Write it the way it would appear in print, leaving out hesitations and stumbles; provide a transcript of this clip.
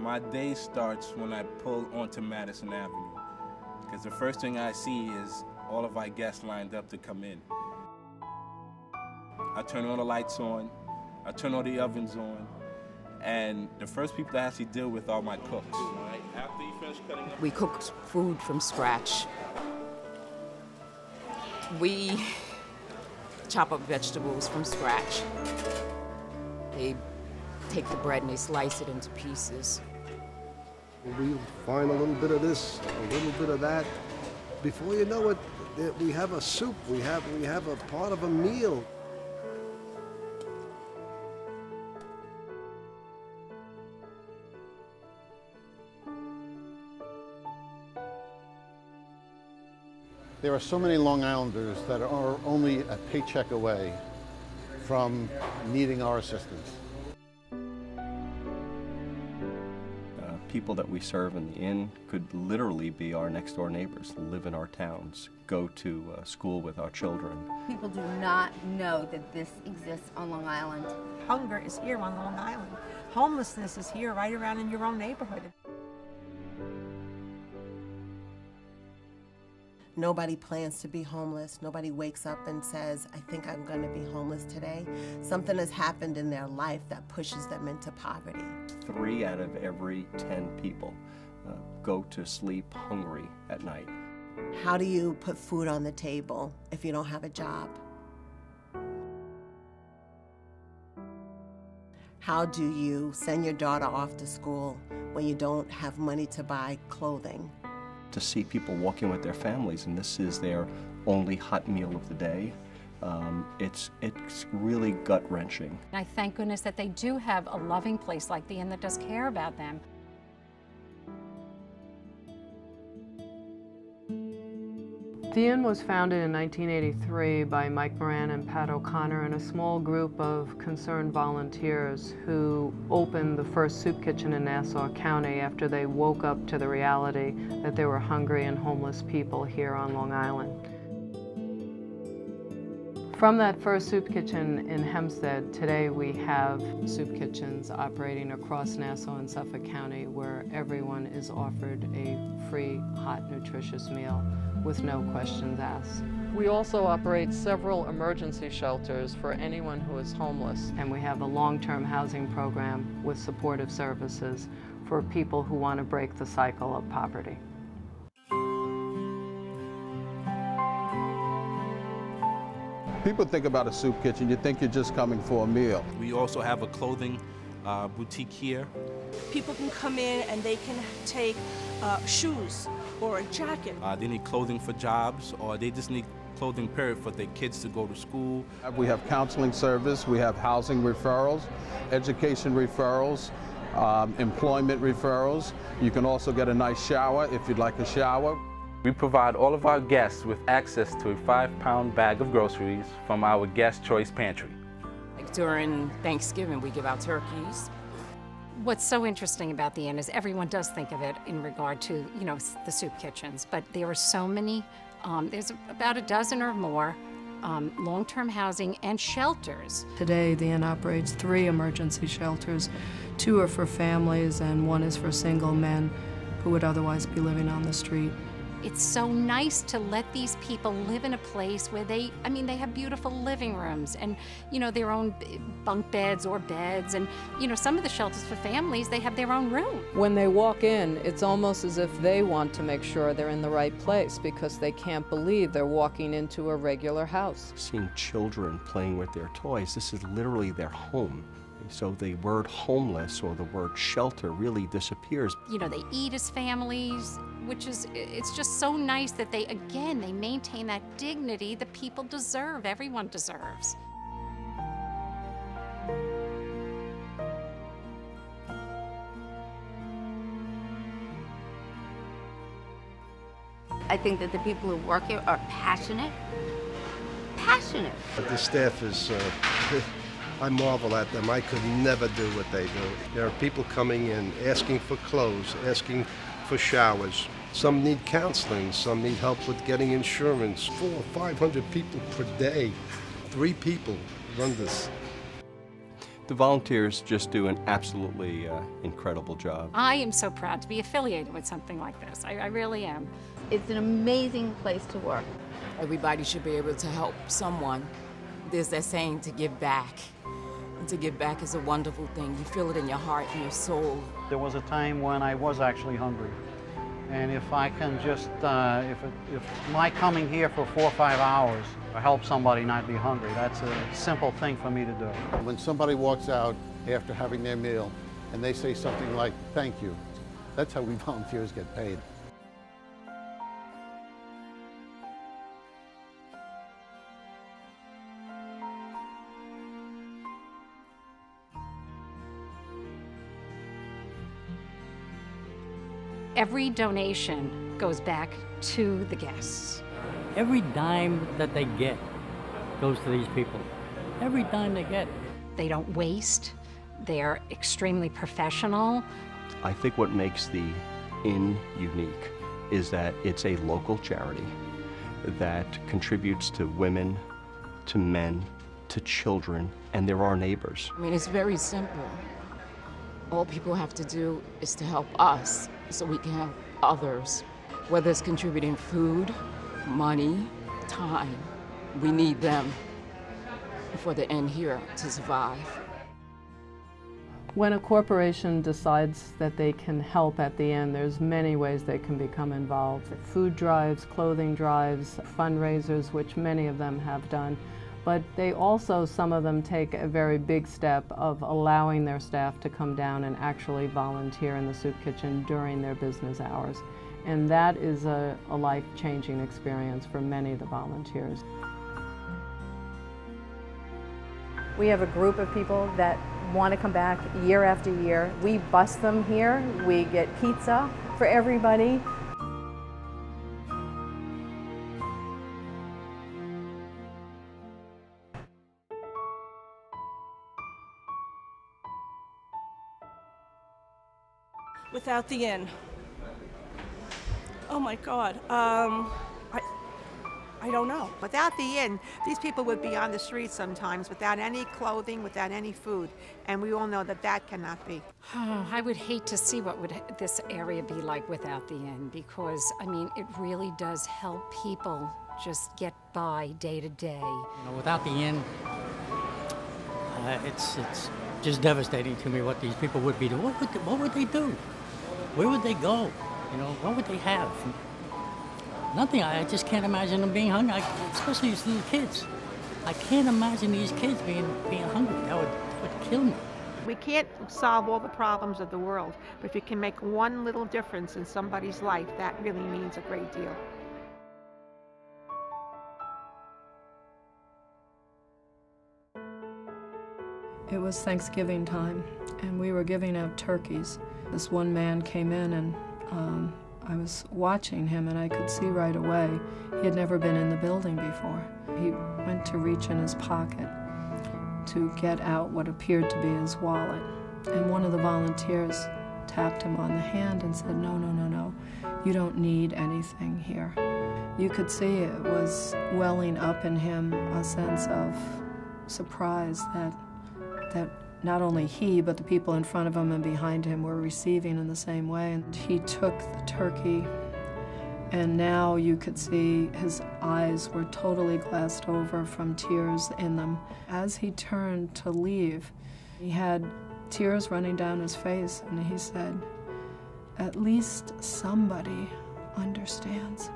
My day starts when I pull onto Madison Avenue, because the first thing I see is all of our guests lined up to come in. I turn all the lights on, I turn all the ovens on, and the first people I actually deal with are my cooks. Right? After you finish cutting up, we cook food from scratch. We chop up vegetables from scratch. They take the bread and they slice it into pieces. We find a little bit of this, a little bit of that. Before you know it, we have a soup, we have a part of a meal. There are so many Long Islanders that are only a paycheck away from needing our assistance. People that we serve in the inn could literally be our next door neighbors, live in our towns, go to school with our children. People do not know that this exists on Long Island. Hunger is here on Long Island. Homelessness is here right around in your own neighborhood. Nobody plans to be homeless. Nobody wakes up and says, I think I'm going to be homeless today. Something has happened in their life that pushes them into poverty. 3 out of every 10 people go to sleep hungry at night. How do you put food on the table if you don't have a job? How do you send your daughter off to school when you don't have money to buy clothing? To see people walking with their families, and this is their only hot meal of the day, it's really gut-wrenching. I thank goodness that they do have a loving place like the inn that does care about them. The inn was founded in 1983 by Mike Moran and Pat O'Connor and a small group of concerned volunteers who opened the first soup kitchen in Nassau County after they woke up to the reality that there were hungry and homeless people here on Long Island. From that first soup kitchen in Hempstead, today we have soup kitchens operating across Nassau and Suffolk County where everyone is offered a free, hot, nutritious meal with no questions asked. We also operate several emergency shelters for anyone who is homeless, and we have a long-term housing program with supportive services for people who want to break the cycle of poverty. People think about a soup kitchen, you think you're just coming for a meal. we also have a clothing boutique here. People can come in and they can take shoes or a jacket. They need clothing for jobs, or they just need clothing period for their kids to go to school. We have counseling service, we have housing referrals, education referrals, employment referrals. You can also get a nice shower if you'd like a shower. We provide all of our guests with access to a 5-pound bag of groceries from our Guest Choice Pantry. Like during Thanksgiving, we give out turkeys. What's so interesting about the inn is everyone does think of it in regard to, you know, the soup kitchens, but there are so many, there's about a dozen or more long-term housing and shelters. Today, the inn operates 3 emergency shelters. 2 are for families and 1 is for single men who would otherwise be living on the street. It's so nice to let these people live in a place where they have beautiful living rooms and, you know, their own bunk beds or beds. And, you know, some of the shelters for families, they have their own room. When they walk in, it's almost as if they want to make sure they're in the right place because they can't believe they're walking into a regular house. Seeing children playing with their toys, this is literally their home. So the word homeless or the word shelter really disappears. You know, they eat as families, which is, it's just so nice that they maintain that dignity that people deserve, everyone deserves. I think that the people who work here are passionate. The staff is, I marvel at them. I could never do what they do. There are people coming in asking for clothes, asking for showers. Some need counseling, some need help with getting insurance. 400 or 500 people per day. 3 people run this. The volunteers just do an absolutely incredible job. I am so proud to be affiliated with something like this. I really am. It's an amazing place to work. Everybody should be able to help someone. There's that saying, to give back. And to give back is a wonderful thing. You feel it in your heart and your soul. There was a time when I was actually hungry. And if I can just, if my coming here for 4 or 5 hours help somebody not be hungry, that's a simple thing for me to do. When somebody walks out after having their meal and they say something like, thank you, that's how we volunteers get paid. Every donation goes back to the guests. Every dime that they get goes to these people. Every dime they get. They don't waste. They're extremely professional. I think what makes the Inn unique is that it's a local charity that contributes to women, to men, to children, and they're our neighbors. I mean, it's very simple. All people have to do is to help us so we can help others. Whether it's contributing food, money, time, we need them for the Inn here to survive. When a corporation decides that they can help at the Inn, there's many ways they can become involved. Food drives, clothing drives, fundraisers, which many of them have done. But they also, some of them take a very big step of allowing their staff to come down and actually volunteer in the soup kitchen during their business hours. And that is a life-changing experience for many of the volunteers. We have a group of people that want to come back year after year. We bus them here. We get pizza for everybody. Without the Inn, oh my God, I don't know. Without the Inn, these people would be on the street sometimes without any clothing, without any food. And we all know that that cannot be. Oh, I would hate to see what would this area be like without the Inn, because, I mean, it really does help people just get by day to day. You know, without the Inn, it's just devastating to me what these people would be doing. What would they do? Where would they go? You know, what would they have? Nothing. I just can't imagine them being hungry, especially these little kids. I can't imagine these kids being hungry. That would kill me. We can't solve all the problems of the world, but if you can make one little difference in somebody's life, that really means a great deal. It was Thanksgiving time, and we were giving out turkeys. This one man came in, and I was watching him, and I could see right away he had never been in the building before. He went to reach in his pocket to get out what appeared to be his wallet, and one of the volunteers tapped him on the hand and said, "No, no, no, no, you don't need anything here." You could see it was welling up in him a sense of surprise that not only he, but the people in front of him and behind him were receiving in the same way. And he took the turkey, and now you could see his eyes were totally glassed over from tears in them. As he turned to leave, he had tears running down his face, and he said, "At least somebody understands."